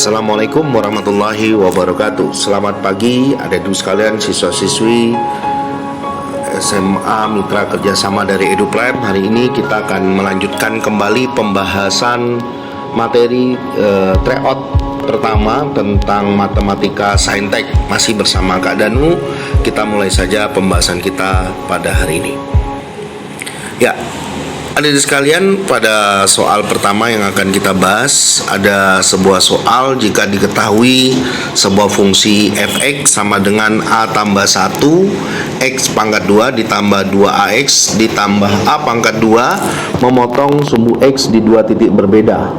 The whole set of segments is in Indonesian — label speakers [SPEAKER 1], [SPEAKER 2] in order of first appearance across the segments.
[SPEAKER 1] Assalamualaikum warahmatullahi wabarakatuh. Selamat pagi adik-adik sekalian, siswa-siswi SMA Mitra Kerjasama dari EduPlab. Hari ini kita akan melanjutkan kembali pembahasan materi tryout pertama tentang matematika saintek. Masih bersama Kak Danu. Kita mulai saja pembahasan kita pada hari ini. Ya, adik-adik sekalian, pada soal pertama yang akan kita bahas ada sebuah soal jika diketahui sebuah fungsi f(x) sama dengan a tambah 1 x pangkat 2 ditambah 2ax ditambah a pangkat 2 memotong sumbu x di dua titik berbeda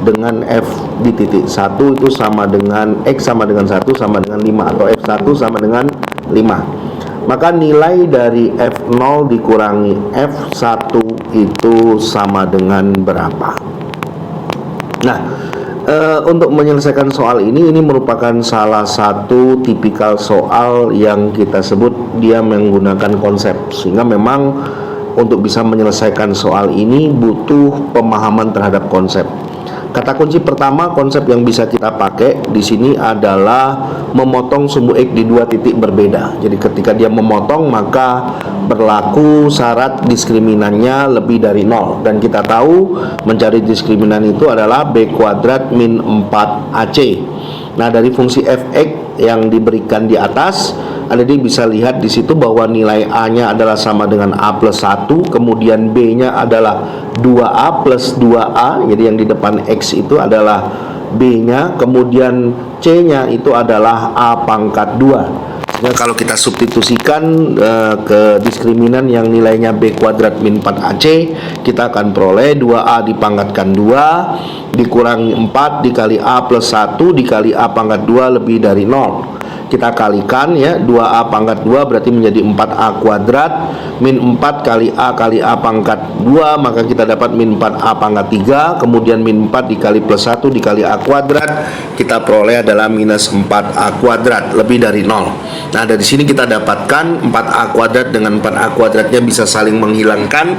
[SPEAKER 1] dengan f di titik 1 itu sama dengan x sama dengan 1 sama dengan 5 atau f1 sama dengan 5. Maka nilai dari F0 dikurangi F1 itu sama dengan berapa? Nah, untuk menyelesaikan soal ini merupakan salah satu tipikal soal yang kita sebut dia menggunakan konsep. Sehingga memang untuk bisa menyelesaikan soal ini butuh pemahaman terhadap konsep. Kata kunci pertama konsep yang bisa kita pakai di sini adalah memotong sumbu x di dua titik berbeda. Jadi ketika dia memotong maka berlaku syarat diskriminannya lebih dari 0. Dan kita tahu mencari diskriminan itu adalah b kuadrat min 4ac. Nah, dari fungsi f(x) yang diberikan di atas, adik bisa lihat di situ bahwa nilai a-nya adalah sama dengan a plus 1, kemudian b-nya adalah 2a plus 2a, jadi yang di depan x itu adalah b-nya, kemudian c-nya itu adalah a pangkat 2. Ya, kalau kita substitusikan ke diskriminan yang nilainya b kuadrat min 4ac, kita akan peroleh 2a dipangkatkan 2 dikurangi 4 dikali a plus 1 dikali a pangkat 2 lebih dari 0. Kita kalikan ya, 2a pangkat 2 berarti menjadi 4a kuadrat min 4 kali a pangkat 2, maka kita dapat min 4a pangkat 3, kemudian min 4 dikali plus 1 dikali a kuadrat, kita peroleh adalah minus 4a kuadrat lebih dari 0. Nah, dari sini kita dapatkan 4a kuadrat dengan 4a kuadratnya bisa saling menghilangkan,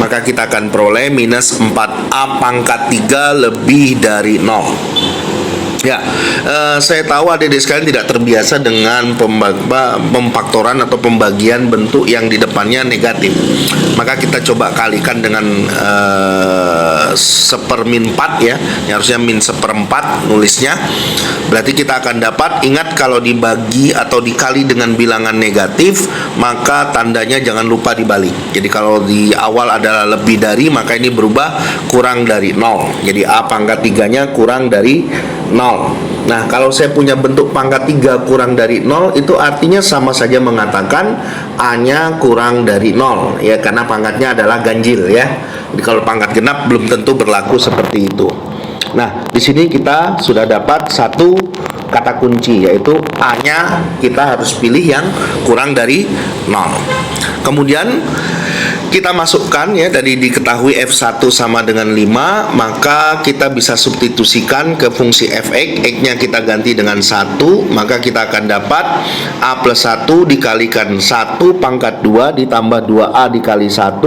[SPEAKER 1] maka kita akan peroleh minus 4a pangkat 3 lebih dari 0. Ya, saya tahu adik-adik sekalian tidak terbiasa dengan pemfaktoran atau pembagian bentuk yang di depannya negatif. Maka kita coba kalikan dengan sepermin 4 ya, yang harusnya min seperempat nulisnya. Berarti kita akan dapat, ingat kalau dibagi atau dikali dengan bilangan negatif, maka tandanya jangan lupa dibalik. Jadi kalau di awal adalah lebih dari, maka ini berubah kurang dari 0. Jadi a pangkat 3-nya kurang dari 0. Nah, kalau saya punya bentuk pangkat 3 kurang dari 0, itu artinya sama saja mengatakan A-nya kurang dari 0 ya, karena pangkatnya adalah ganjil ya. Jadi kalau pangkat genap belum tentu berlaku seperti itu. Nah, di sini kita sudah dapat satu kata kunci, yaitu A-nya kita harus pilih yang kurang dari 0. Kemudian kita masukkan ya, dari diketahui F1 sama dengan 5, maka kita bisa substitusikan ke fungsi f(x), x-nya kita ganti dengan 1, maka kita akan dapat a plus 1 dikalikan 1 pangkat 2 ditambah 2a dikali 1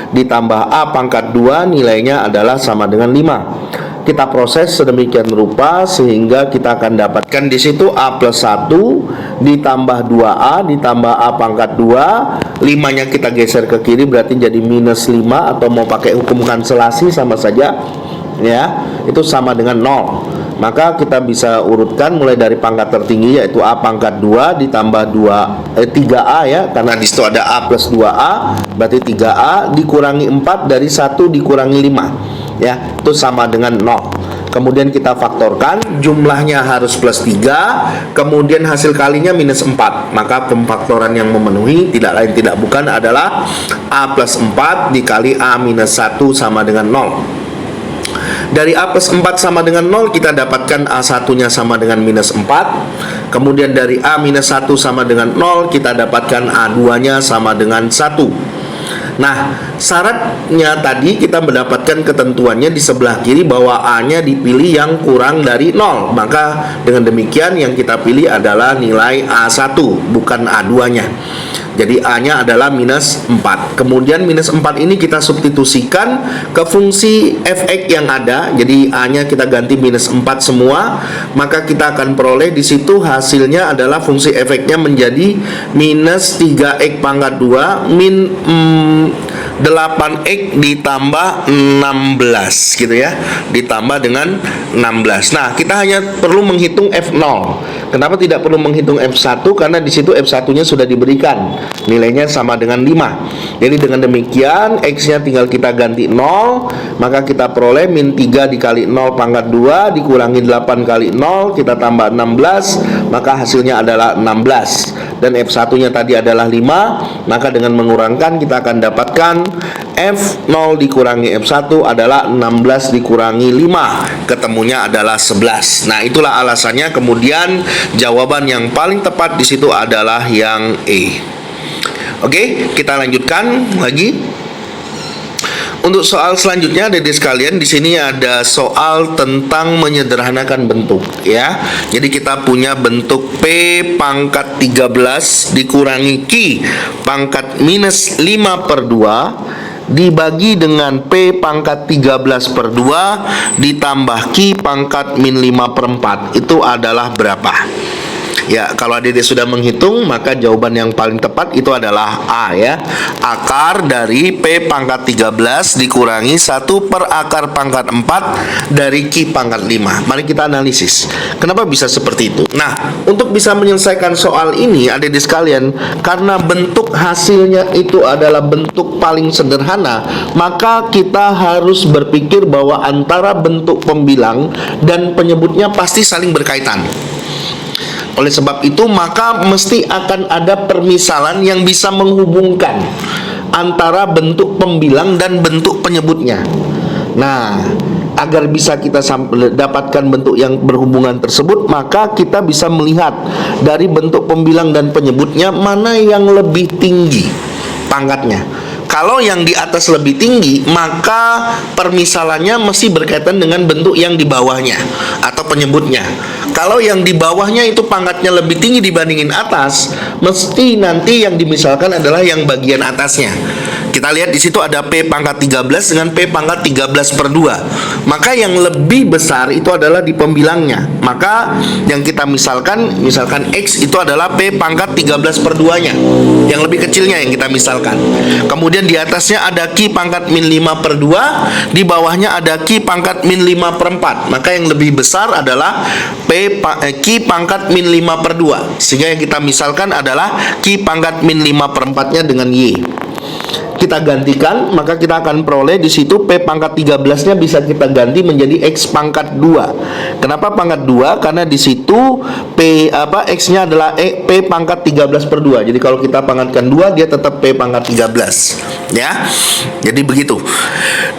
[SPEAKER 1] ditambah a pangkat 2 nilainya adalah sama dengan 5. Kita proses sedemikian rupa sehingga kita akan dapatkan di situ a plus 1 ditambah 2a ditambah a pangkat 2, 5-nya kita geser ke kiri berarti jadi minus 5, atau mau pakai hukum kanselasi sama saja ya, itu sama dengan 0. Maka kita bisa urutkan mulai dari pangkat tertinggi yaitu a pangkat 2 ditambah 3a ya, karena di situ ada a plus 2a, berarti 3a dikurangi 4 dari 1 dikurangi 5 ya, itu sama dengan 0. Kemudian kita faktorkan, jumlahnya harus plus 3, kemudian hasil kalinya minus 4. Maka pemfaktoran yang memenuhi tidak lain tidak bukan adalah a plus 4 dikali a minus 1 sama dengan 0. Dari a plus 4 sama dengan 0, kita dapatkan a1-nya sama dengan minus 4. Kemudian dari a minus 1 sama dengan 0, kita dapatkan a2-nya sama dengan 1. Nah, syaratnya tadi kita mendapatkan ketentuannya di sebelah kiri bahwa A-nya dipilih yang kurang dari 0. Maka dengan demikian yang kita pilih adalah nilai A1, bukan A2-nya. Jadi A-nya adalah minus 4. Kemudian minus 4 ini kita substitusikan ke fungsi fx yang ada. Jadi A-nya kita ganti minus 4 semua. Maka kita akan peroleh di situ hasilnya adalah fungsi fx-nya menjadi minus 3x pangkat 2 min 8x ditambah 16 gitu ya. Ditambah dengan 16. Nah, kita hanya perlu menghitung F0. Kenapa tidak perlu menghitung F1? Karena di situ F1-nya sudah diberikan. Nilainya sama dengan 5. Jadi dengan demikian X-nya tinggal kita ganti 0, maka kita peroleh min 3 dikali 0 pangkat 2 dikurangi 8 kali 0, kita tambah 16, maka hasilnya adalah 16. Dan F1-nya tadi adalah 5, maka dengan mengurangkan kita akan dapatkan F0 dikurangi F1 adalah 16 dikurangi 5, ketemunya adalah 11. Nah, itulah alasannya kemudian jawaban yang paling tepat di situ adalah yang E. Oke, kita lanjutkan lagi. Untuk soal selanjutnya, adik-adik sekalian, di sini ada soal tentang menyederhanakan bentuk ya. Jadi kita punya bentuk P pangkat 13 dikurangi Q pangkat minus 5 per 2 dibagi dengan P pangkat 13 per 2 ditambah Q pangkat min 5 per 4. Itu adalah berapa? Ya, kalau adik-adik sudah menghitung, maka jawaban yang paling tepat itu adalah A ya. Akar dari P pangkat 13 dikurangi 1 per akar pangkat 4 dari Q pangkat 5. Mari kita analisis. Kenapa bisa seperti itu? Nah, untuk bisa menyelesaikan soal ini, adik-adik sekalian, karena bentuk hasilnya itu adalah bentuk paling sederhana, maka kita harus berpikir bahwa antara bentuk pembilang dan penyebutnya pasti saling berkaitan. Oleh sebab itu, maka mesti akan ada permisalan yang bisa menghubungkan antara bentuk pembilang dan bentuk penyebutnya. Nah, agar bisa kita dapatkan bentuk yang berhubungan tersebut, maka kita bisa melihat dari bentuk pembilang dan penyebutnya mana yang lebih tinggi pangkatnya. Kalau yang di atas lebih tinggi, maka permisalannya mesti berkaitan dengan bentuk yang di bawahnya atau penyebutnya. Kalau yang di bawahnya itu pangkatnya lebih tinggi dibandingin atas, mesti nanti yang dimisalkan adalah yang bagian atasnya. Kita lihat di situ ada P pangkat 13 dengan P pangkat 13 per 2. Maka yang lebih besar itu adalah di pembilangnya. Maka yang kita misalkan X itu adalah P pangkat 13 per 2-nya. Yang lebih kecilnya yang kita misalkan. Kemudian di atasnya ada Q pangkat min 5 per 2. Di bawahnya ada Q pangkat min 5 per 4. Maka yang lebih besar adalah Q pangkat min 5 per 2. Sehingga yang kita misalkan adalah Q pangkat min 5 per 4-nya dengan Y. Kita gantikan, maka kita akan peroleh di situ P pangkat 13-nya bisa kita ganti menjadi X pangkat 2. Kenapa pangkat 2? Karena di situ X-nya adalah P pangkat 13 per 2. Jadi kalau kita pangkatkan 2, dia tetap P pangkat 13 ya. Jadi begitu.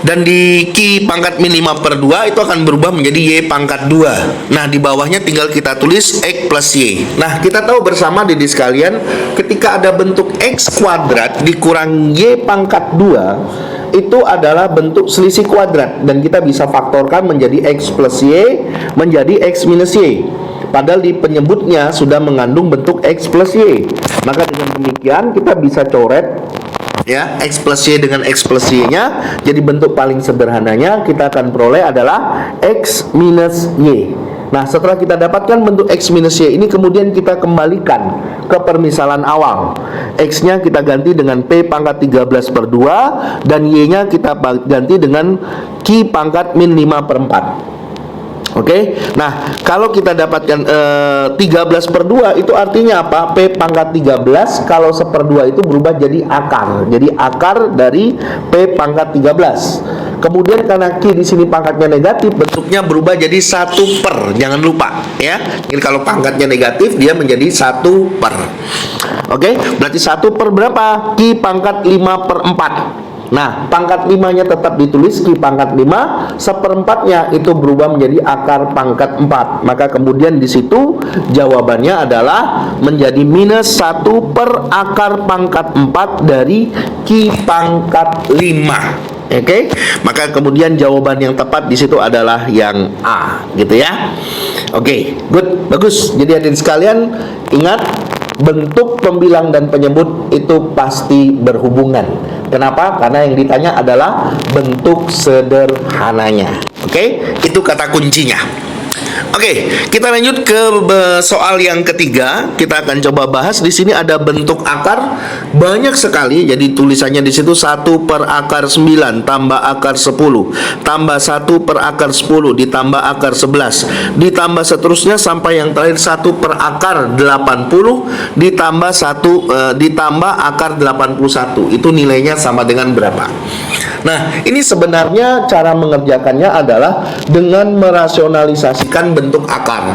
[SPEAKER 1] Dan di Q pangkat min 5 per 2 itu akan berubah menjadi Y pangkat 2. Nah, di bawahnya tinggal kita tulis X plus Y. Nah, kita tahu bersama adik sekalian, ketika ada bentuk X kuadrat dikurang Y pangkat 2, itu adalah bentuk selisih kuadrat, dan kita bisa faktorkan menjadi X plus Y menjadi X minus Y. Padahal di penyebutnya sudah mengandung bentuk X plus Y. Maka dengan demikian kita bisa coret ya, X plus Y dengan X plus Y-nya. Jadi bentuk paling sederhananya kita akan peroleh adalah X minus Y. Nah, setelah kita dapatkan bentuk X minus Y ini, kemudian kita kembalikan ke permisalan awal. X-nya kita ganti dengan P pangkat 13 per 2, dan Y-nya kita ganti dengan Q pangkat min 5 per 4. Oke, nah kalau kita dapatkan 13 per 2 itu artinya apa? P pangkat 13 kalau 1/2 itu berubah jadi akar. Jadi akar dari P pangkat 13. Kemudian karena Q di sini pangkatnya negatif, bentuknya berubah jadi 1 per. Jangan lupa ya. Jadi kalau pangkatnya negatif, dia menjadi 1 per. Oke, berarti 1 per berapa? Q pangkat 5 per 4. Nah, pangkat 5-nya tetap ditulis Ki pangkat 5, seperempatnya itu berubah menjadi akar pangkat 4. Maka kemudian di situ jawabannya adalah menjadi minus 1 per akar pangkat 4 dari Ki pangkat 5. Oke, maka kemudian jawaban yang tepat di situ adalah yang A, gitu ya. Oke, good, bagus. Jadi hadirin sekalian, ingat bentuk pembilang dan penyebut itu pasti berhubungan. Kenapa? Karena yang ditanya adalah bentuk sederhananya. Oke, itu kata kuncinya. Oke, kita lanjut ke soal yang ketiga. Kita akan coba bahas. Di sini ada bentuk akar banyak sekali. Jadi tulisannya di situ 1 per akar 9 tambah akar 10 tambah 1 per akar 10 ditambah akar 11 ditambah seterusnya sampai yang terakhir 1 per akar 80 ditambah ditambah akar 81. Itu nilainya sama dengan berapa? Nah, ini sebenarnya cara mengerjakannya adalah dengan merasionalisasikan bentuk akar.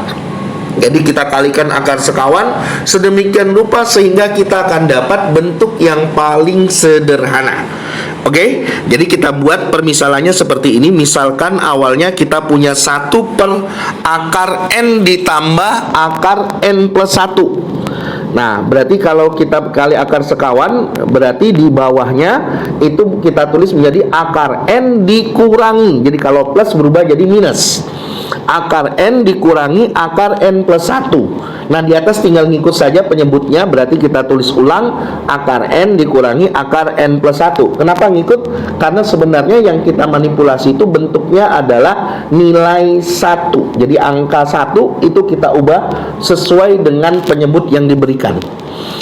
[SPEAKER 1] Jadi kita kalikan akar sekawan sedemikian rupa sehingga kita akan dapat bentuk yang paling sederhana. Oke, jadi kita buat permisalannya seperti ini. Misalkan awalnya kita punya 1 per akar N ditambah akar N plus 1. Nah, berarti kalau kita kali akar sekawan, berarti di bawahnya itu kita tulis menjadi akar N dikurangi. Jadi kalau plus berubah jadi minus. Akar N dikurangi akar N plus 1. Nah, di atas tinggal ngikut saja penyebutnya. Berarti kita tulis ulang akar N dikurangi akar N plus 1. Kenapa ngikut? Karena sebenarnya yang kita manipulasi itu bentuknya adalah nilai 1. Jadi angka 1 itu kita ubah sesuai dengan penyebut yang diberikan.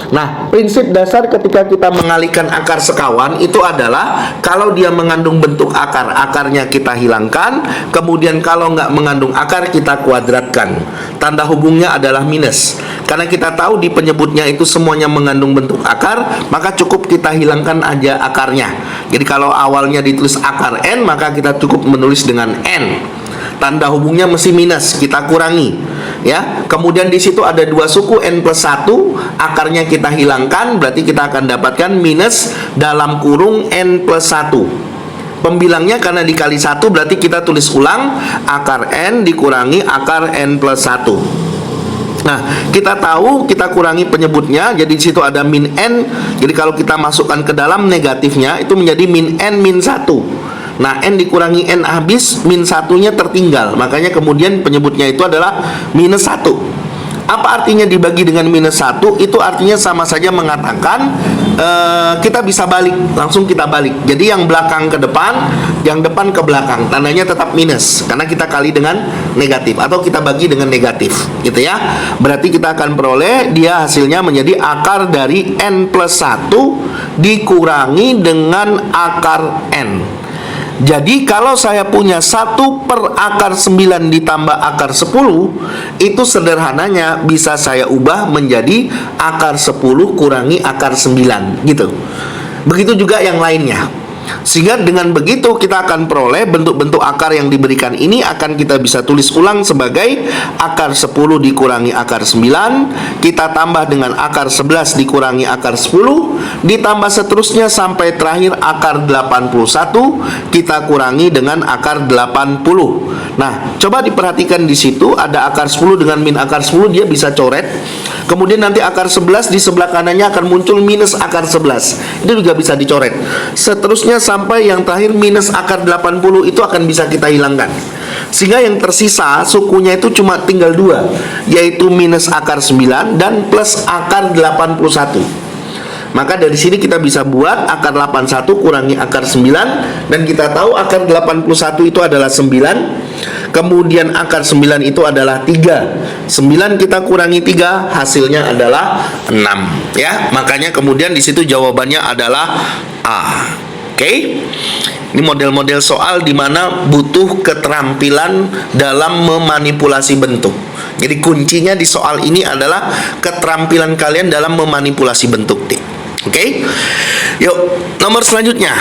[SPEAKER 1] Nah, prinsip dasar ketika kita mengalihkan akar sekawan itu adalah kalau dia mengandung bentuk akar, akarnya kita hilangkan. Kemudian kalau nggak mengandung akar, kita kuadratkan. Tanda hubungnya adalah minus. Karena kita tahu di penyebutnya itu semuanya mengandung bentuk akar, maka cukup kita hilangkan aja akarnya. Jadi kalau awalnya ditulis akar N, maka kita cukup menulis dengan N. Tanda hubungnya mesti minus, kita kurangi, ya. Kemudian di situ ada 2 suku N plus 1, akarnya kita hilangkan, berarti kita akan dapatkan minus dalam kurung N plus 1. Pembilangnya karena dikali 1, berarti kita tulis ulang akar N dikurangi akar N plus 1. Nah, kita tahu kita kurangi penyebutnya, jadi di situ ada min N. Jadi kalau kita masukkan ke dalam negatifnya itu menjadi min N min 1. Nah, N dikurangi N habis, min 1-nya tertinggal. Makanya kemudian penyebutnya itu adalah minus 1. Apa artinya dibagi dengan minus 1? Itu artinya sama saja mengatakan kita bisa balik, langsung kita balik. Jadi yang belakang ke depan, yang depan ke belakang. Tandanya tetap minus, karena kita kali dengan negatif. Atau kita bagi dengan negatif, gitu ya. Berarti kita akan peroleh dia hasilnya menjadi akar dari N plus 1 dikurangi dengan akar N. Jadi kalau saya punya 1 per akar 9 ditambah akar 10, itu sederhananya bisa saya ubah menjadi akar 10 kurangi akar 9, gitu. Begitu juga yang lainnya. Sehingga dengan begitu kita akan peroleh bentuk-bentuk akar yang diberikan ini akan kita bisa tulis ulang sebagai akar 10 dikurangi akar 9, kita tambah dengan akar 11 dikurangi akar 10, ditambah seterusnya sampai terakhir akar 81 kita kurangi dengan akar 80. Nah, coba diperhatikan di situ ada akar 10 dengan min akar 10, dia bisa coret. Kemudian nanti akar 11 di sebelah kanannya akan muncul minus akar 11. Itu juga bisa dicoret. Seterusnya sampai yang terakhir minus akar 80 itu akan bisa kita hilangkan. Sehingga yang tersisa sukunya itu cuma tinggal 2, yaitu minus akar 9 dan plus akar 81. Maka dari sini kita bisa buat akar 81 kurangi akar 9, dan kita tahu akar 81 itu adalah 9. Kemudian akar 9 itu adalah 3. 9 kita kurangi 3, hasilnya adalah 6, ya. Makanya kemudian di situ jawabannya adalah A. Oke. Ini model-model soal di mana butuh keterampilan dalam memanipulasi bentuk. Jadi kuncinya di soal ini adalah keterampilan kalian dalam memanipulasi bentuk. Oke. Yuk, nomor selanjutnya.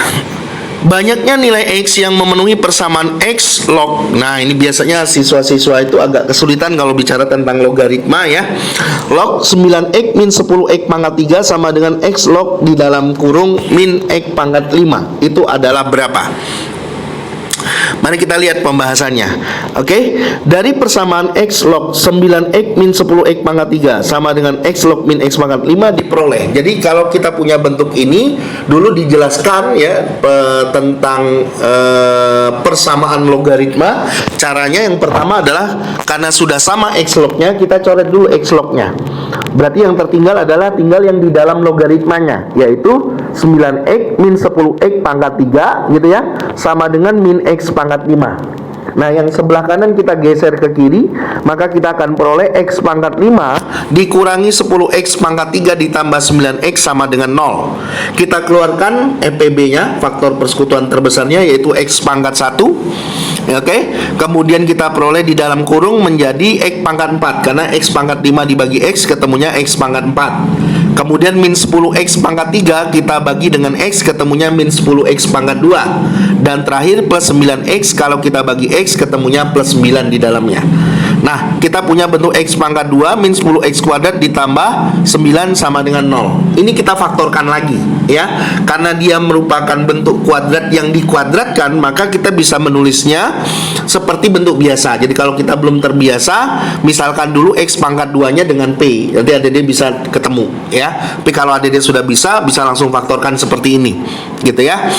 [SPEAKER 1] Banyaknya nilai X yang memenuhi persamaan X log. Nah, ini biasanya siswa-siswa itu agak kesulitan kalau bicara tentang logaritma ya. Log 9X min 10X pangkat 3 sama dengan X log di dalam kurung min X pangkat 5. Itu adalah berapa? Mari kita lihat pembahasannya. Oke, dari persamaan X log 9X min 10X pangkat 3 sama dengan X log min X pangkat 5 diperoleh. Jadi kalau kita punya bentuk ini, dulu dijelaskan ya tentang persamaan logaritma. Caranya yang pertama adalah karena sudah sama X lognya, kita coret dulu X lognya. Berarti yang tertinggal adalah tinggal yang di dalam logaritmanya, yaitu 9X min 10X pangkat 3 gitu ya, sama dengan min X pangkat 5. Nah, yang sebelah kanan kita geser ke kiri, maka kita akan peroleh X pangkat 5 dikurangi 10X pangkat 3 ditambah 9X sama dengan 0. Kita keluarkan FPB-nya, faktor persekutuan terbesarnya, yaitu X pangkat 1. Oke, kemudian kita peroleh di dalam kurung menjadi X pangkat 4, karena X pangkat 5 dibagi X ketemunya X pangkat 4. Kemudian min 10X pangkat 3 kita bagi dengan X ketemunya min 10X pangkat 2. Dan terakhir plus 9X, kalau kita bagi X ketemunya plus 9 di dalamnya. Nah, kita punya bentuk X pangkat 2 min 10X kuadrat ditambah 9 sama dengan 0. Ini kita faktorkan lagi ya. Karena dia merupakan bentuk kuadrat yang dikuadratkan, maka kita bisa menulisnya seperti bentuk biasa. Jadi kalau kita belum terbiasa, misalkan dulu X pangkat 2-nya dengan P, nanti adik-adik bisa ketemu ya. Tapi kalau adik-adik sudah bisa langsung faktorkan seperti ini gitu ya.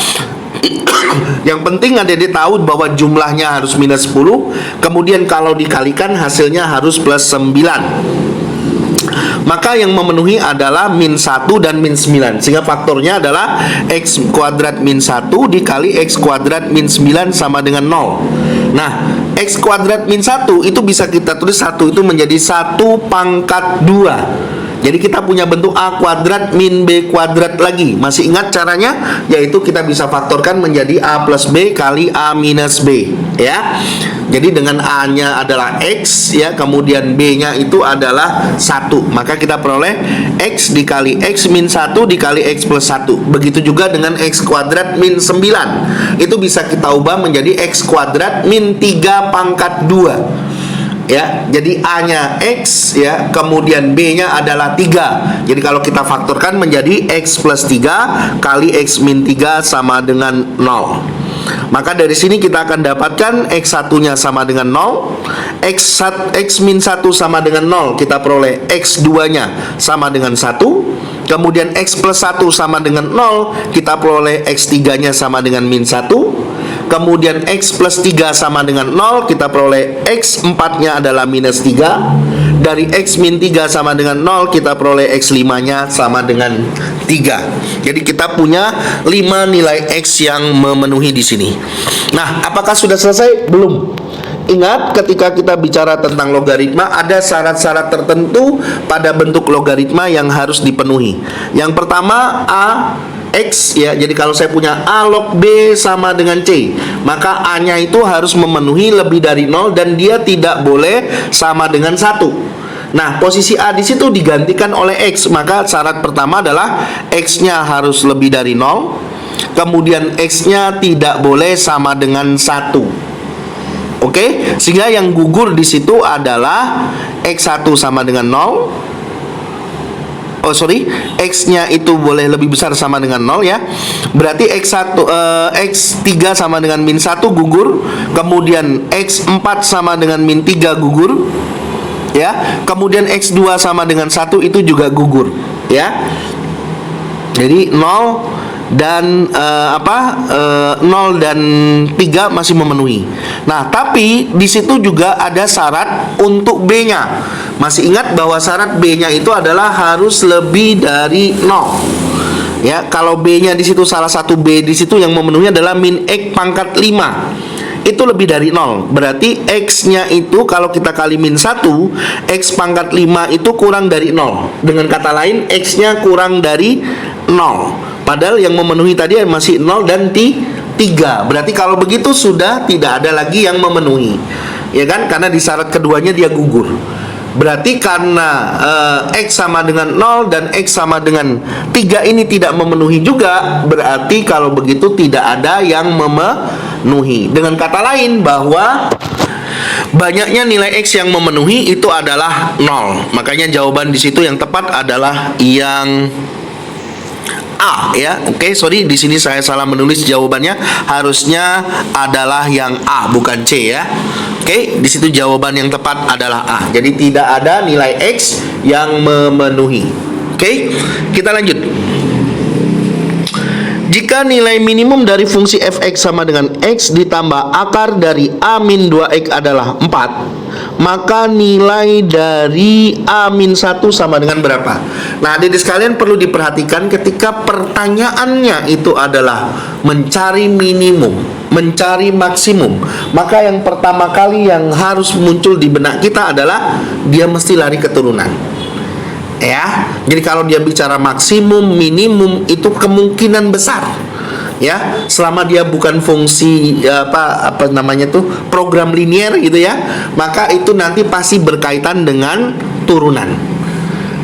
[SPEAKER 1] Yang penting adik-adik tahu bahwa jumlahnya harus minus 10, kemudian kalau dikalikan hasilnya harus plus 9. Maka yang memenuhi adalah min 1 dan min 9. Sehingga faktornya adalah X kuadrat min 1 dikali X kuadrat min 9 sama dengan 0. Nah, X kuadrat min 1 itu bisa kita tulis 1 itu menjadi 1 pangkat 2. Jadi kita punya bentuk A kuadrat min B kuadrat lagi. Masih ingat caranya? Yaitu kita bisa faktorkan menjadi A plus B kali A minus B ya. Jadi dengan A-nya adalah X ya, kemudian B-nya itu adalah 1. Maka kita peroleh X dikali X min 1 dikali X plus 1. Begitu juga dengan X kuadrat min 9. Itu bisa kita ubah menjadi X kuadrat min 3 pangkat 2. Ya, jadi A-nya X ya, kemudian B-nya adalah 3. Jadi kalau kita faktorkan menjadi X plus 3 kali X min 3 sama dengan 0. Maka dari sini kita akan dapatkan X1-nya sama dengan 0, X min 1 sama dengan 0, kita peroleh X2-nya sama dengan 1. Kemudian X plus 1 sama dengan 0, kita peroleh X3-nya sama dengan min 1. Kemudian X plus 3 sama dengan 0, kita peroleh X4-nya adalah minus 3. Dari X min 3 sama dengan 0, kita peroleh X5-nya sama dengan 3. Jadi kita punya 5 nilai X yang memenuhi di sini. Nah, apakah sudah selesai? Belum. Ingat, ketika kita bicara tentang logaritma, ada syarat-syarat tertentu pada bentuk logaritma yang harus dipenuhi. Yang pertama, A X ya. Jadi kalau saya punya A log B sama dengan C, maka A-nya itu harus memenuhi lebih dari 0 dan dia tidak boleh sama dengan 1. Nah, posisi A di situ digantikan oleh X. Maka syarat pertama adalah X-nya harus lebih dari 0. Kemudian X-nya tidak boleh sama dengan 1. Oke, sehingga yang gugur di situ adalah X1 sama dengan 0. X-nya itu boleh lebih besar sama dengan 0 ya. Berarti X3 sama dengan min 1 gugur. Kemudian X4 sama dengan min 3 gugur ya. Kemudian X2 sama dengan 1 itu juga gugur ya. Jadi 0 dan 0 dan 3 masih memenuhi. Nah, tapi di situ juga ada syarat untuk B-nya. Masih ingat bahwa syarat B-nya itu adalah harus lebih dari 0. Ya, kalau B-nya di situ salah satu B di situ yang memenuhi adalah min X pangkat 5. Itu lebih dari 0. Berarti X-nya itu kalau kita kali min 1, X pangkat 5 itu kurang dari 0. Dengan kata lain, X-nya kurang dari 0. Padahal yang memenuhi tadi masih 0 dan 3. Berarti kalau begitu sudah tidak ada lagi yang memenuhi. Ya kan? Karena di syarat keduanya dia gugur. Berarti karena X sama dengan 0 dan X sama dengan 3 ini tidak memenuhi juga, berarti kalau begitu tidak ada yang memenuhi. Dengan kata lain bahwa banyaknya nilai X yang memenuhi itu adalah 0. Makanya jawaban di situ yang tepat adalah yang A ya. Oke, sorry di sini saya salah menulis jawabannya. Harusnya adalah yang A bukan C ya. Oke, di situ jawaban yang tepat adalah A. Jadi tidak ada nilai X yang memenuhi. Oke, kita lanjut. Jika nilai minimum dari fungsi fx sama dengan x ditambah akar dari a min 2x adalah 4, maka nilai dari a min 1 sama dengan berapa? Nah, adik-adik sekalian perlu diperhatikan ketika pertanyaannya itu adalah mencari minimum, mencari maksimum, maka yang pertama kali yang harus muncul di benak kita adalah dia mesti lari keturunan. Ya, jadi kalau dia bicara maksimum, minimum itu kemungkinan besar, ya, selama dia bukan fungsi apa namanya tuh program linier gitu ya, maka itu nanti pasti berkaitan dengan turunan.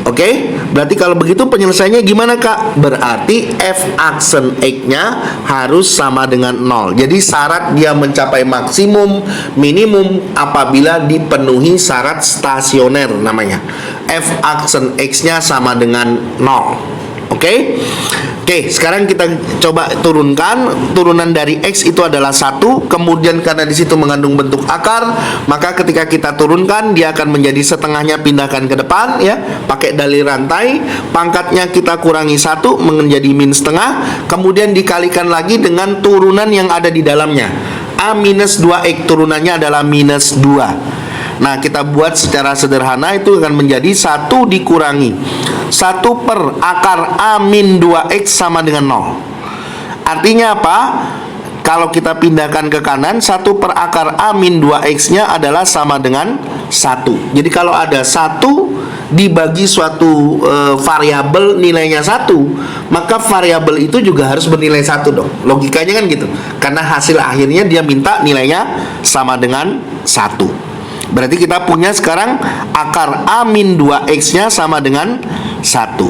[SPEAKER 1] Oke, berarti kalau begitu penyelesaiannya gimana kak? Berarti f aksen x-nya harus sama dengan 0. Jadi syarat dia mencapai maksimum, minimum apabila dipenuhi syarat stasioner namanya. F aksen x-nya sama dengan 0. Oke, sekarang kita coba turunkan. Turunan dari X itu adalah 1. Kemudian karena di situ mengandung bentuk akar, maka ketika kita turunkan dia akan menjadi setengahnya, pindahkan ke depan ya, pakai dalih rantai. Pangkatnya kita kurangi 1 menjadi min setengah. Kemudian dikalikan lagi dengan turunan yang ada di dalamnya. A minus 2X turunannya adalah minus 2. Nah, kita buat secara sederhana itu akan menjadi 1 dikurangi 1 per akar A min 2X sama dengan 0. Artinya apa? Kalau kita pindahkan ke kanan, 1 per akar A min 2X-nya adalah sama dengan 1. Jadi kalau ada 1 dibagi suatu variabel nilainya 1, maka variabel itu juga harus bernilai 1 dong. Logikanya kan gitu. Karena hasil akhirnya dia minta nilainya sama dengan 1. Berarti kita punya sekarang akar A min 2X-nya sama dengan 1.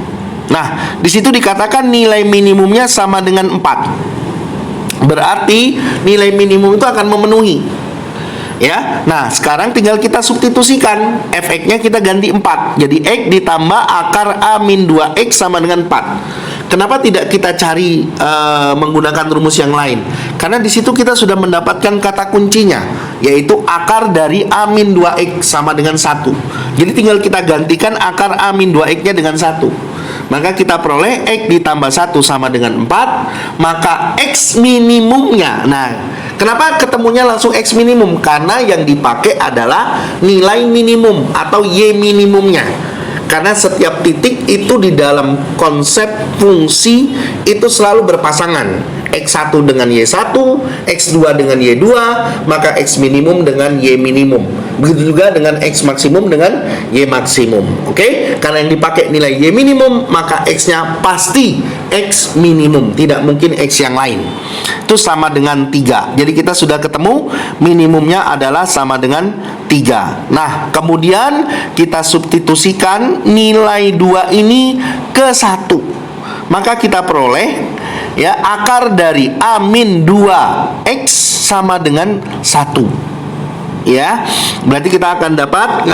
[SPEAKER 1] Nah, di situ dikatakan nilai minimumnya sama dengan 4. Berarti nilai minimum itu akan memenuhi. Ya. Nah, sekarang tinggal kita substitusikan. Fx-nya kita ganti 4. Jadi X ditambah akar A min 2X sama dengan 4. Kenapa tidak kita cari menggunakan rumus yang lain? Karena di situ kita sudah mendapatkan kata kuncinya, yaitu akar dari A min 2X sama dengan 1. Jadi tinggal kita gantikan akar A min 2X-nya dengan 1. Maka kita peroleh X ditambah 1 sama dengan 4. Maka X minimumnya, nah, kenapa ketemunya langsung X minimum? Karena yang dipakai adalah nilai minimum atau Y minimumnya. Karena setiap titik itu di dalam konsep fungsi itu selalu berpasangan. X1 dengan Y1, X2 dengan Y2, maka X minimum dengan Y minimum. Begitu juga dengan X maksimum dengan Y maksimum. Oke? Karena yang dipakai nilai Y minimum, maka X-nya pasti X minimum, tidak mungkin X yang lain. Itu sama dengan 3. Jadi kita sudah ketemu minimumnya adalah sama dengan 3. Nah, kemudian kita substitusikan nilai 2 ini ke 1. Maka kita peroleh ya akar dari A min 2X sama dengan 1. Ya, berarti kita akan dapat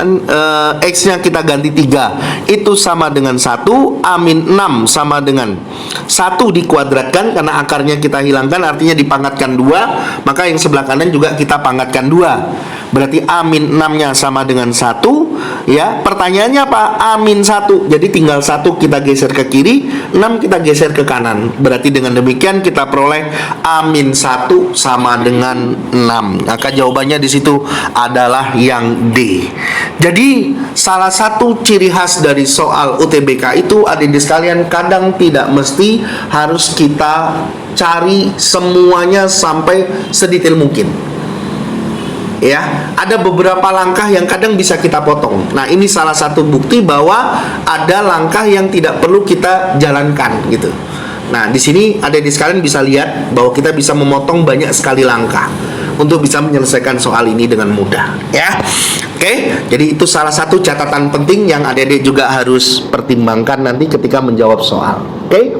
[SPEAKER 1] X-nya kita ganti 3. Itu sama dengan 1. A min 6 sama dengan 1 dikuadratkan, karena akarnya kita hilangkan, artinya dipangkatkan 2. Maka yang sebelah kanan juga kita pangkatkan 2. Berarti A min 6-nya sama dengan 1. Ya, pertanyaannya apa? A min 1. Jadi tinggal 1 kita geser ke kiri, 6 kita geser ke kanan. Berarti dengan demikian kita peroleh A min 1 sama dengan 6. Maka jawabannya di situ adalah yang D. Jadi salah satu ciri khas dari soal UTBK itu, adik-adik sekalian, kadang tidak mesti harus kita cari semuanya sampai sedetail mungkin. Ya, ada beberapa langkah yang kadang bisa kita potong. Nah, ini salah satu bukti bahwa ada langkah yang tidak perlu kita jalankan gitu. Nah, di sini adik-adik sekalian bisa lihat bahwa kita bisa memotong banyak sekali langkah. untuk bisa menyelesaikan soal ini dengan mudah, ya. Oke, jadi itu salah satu catatan penting yang adik-adik juga harus pertimbangkan nanti ketika menjawab soal. Oke.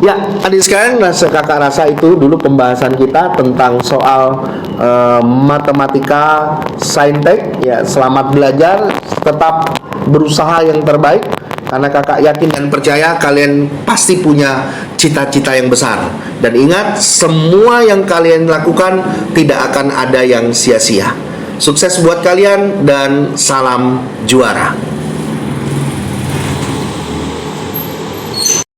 [SPEAKER 1] Ya, adik sekalian, kakak rasa itu dulu pembahasan kita tentang soal matematika saintek. Ya, selamat belajar, tetap berusaha yang terbaik, karena kakak yakin dan percaya kalian pasti punya cita-cita yang besar. Dan ingat, semua yang kalian lakukan tidak akan ada yang sia-sia. Sukses buat kalian dan salam juara.